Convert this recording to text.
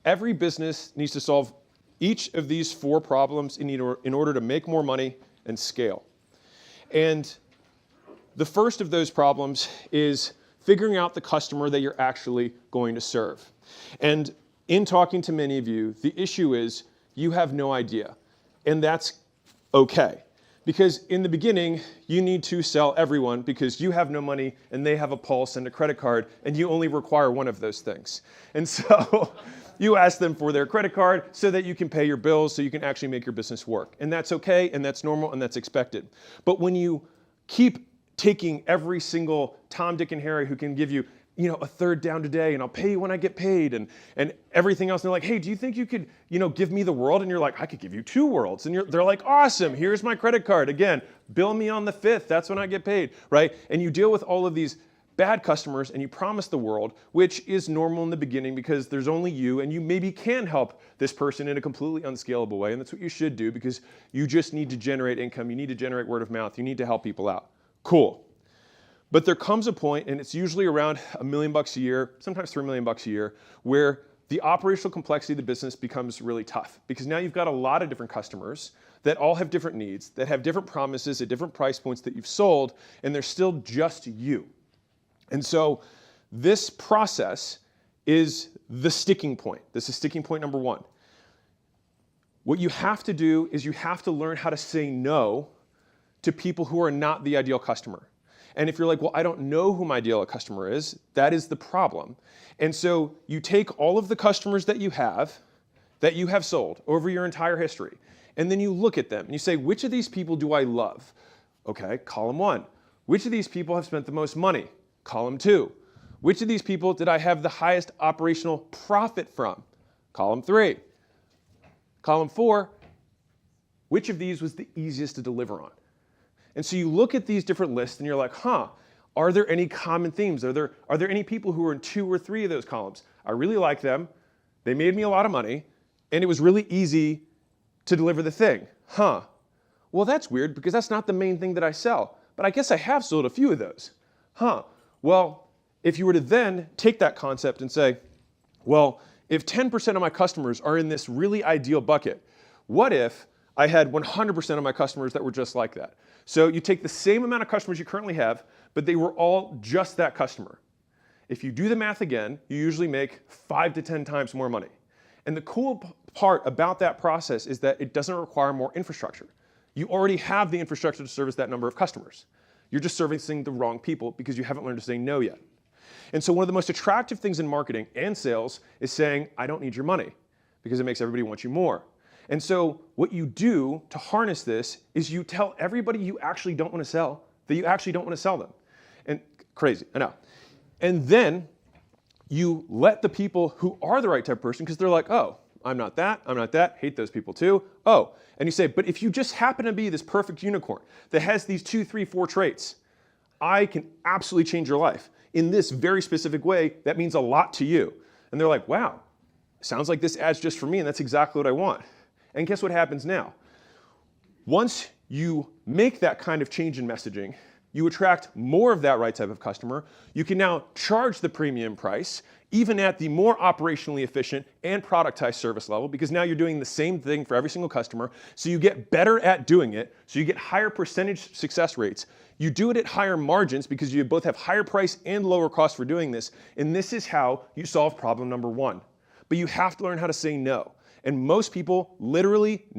Every business needs to solve each of these 4 problems in order to make more money and scale. And the first of those problems is figuring out the customer that you're actually going to serve. And in talking to many of you, the issue is you have no idea. And that's okay. Because in the beginning, you need to sell everyone because you have no money and they have a pulse and a credit card, and you only require one of those things. And so you ask them for their credit card so that you can pay your bills, so you can actually make your business work. And that's okay, and that's normal, and that's expected. But when you keep taking every single Tom, Dick, and Harry who can give you, a third down today, and I'll pay you when I get paid, and everything else. And they're like, hey, do you think you could, give me the world? And you're like, I could give you 2 worlds. And they're like, awesome, here's my credit card. Again, bill me on the 5th, that's when I get paid, right? And you deal with all of these bad customers, and you promise the world, which is normal in the beginning because there's only you, and you maybe can help this person in a completely unscalable way, and that's what you should do because you just need to generate income, you need to generate word of mouth, you need to help people out. Cool. But there comes a point, and it's usually around $1 million a year, sometimes $3 million a year, where the operational complexity of the business becomes really tough because now you've got a lot of different customers that all have different needs, that have different promises at different price points that you've sold, and they're still just you. And so this process is the sticking point. This is sticking point number 1. What you have to do is you have to learn how to say no to people who are not the ideal customer. And if you're like, well, I don't know who my ideal customer is, that is the problem. And so you take all of the customers that you have sold over your entire history, and then you look at them and you say, which of these people do I love? Okay, column 1. Which of these people have spent the most money? Column 2. Which of these people did I have the highest operational profit from? Column 3. Column 4, which of these was the easiest to deliver on? And so you look at these different lists and you're like, are there any common themes? Are there any people who are in 2 or 3 of those columns? I really like them, they made me a lot of money, and it was really easy to deliver the thing. Well, that's weird because that's not the main thing that I sell, but I guess I have sold a few of those. Well, if you were to then take that concept and say, well, if 10% of my customers are in this really ideal bucket, what if I had 100% of my customers that were just like that? So you take the same amount of customers you currently have, but they were all just that customer. If you do the math again, you usually make 5 to 10 times more money. And the cool part about that process is that it doesn't require more infrastructure. You already have the infrastructure to service that number of customers. You're just servicing the wrong people because you haven't learned to say no yet. And so one of the most attractive things in marketing and sales is saying, I don't need your money, because it makes everybody want you more. And so what you do to harness this is you tell everybody you actually don't want to sell that you actually don't want to sell them. And crazy, I know. And then you let the people who are the right type of person, because they're like, oh, I'm not that, hate those people too. Oh, and you say, but if you just happen to be this perfect unicorn that has these 2, 3, 4 traits, I can absolutely change your life in this very specific way that means a lot to you. And they're like, wow, sounds like this ad's just for me, and that's exactly what I want. And guess what happens now? Once you make that kind of change in messaging, you attract more of that right type of customer. You can now charge the premium price, even at the more operationally efficient and productized service level, because now you're doing the same thing for every single customer. So you get better at doing it. So you get higher percentage success rates. You do it at higher margins because you both have higher price and lower cost for doing this. And this is how you solve problem number 1. But you have to learn how to say no. And most people literally never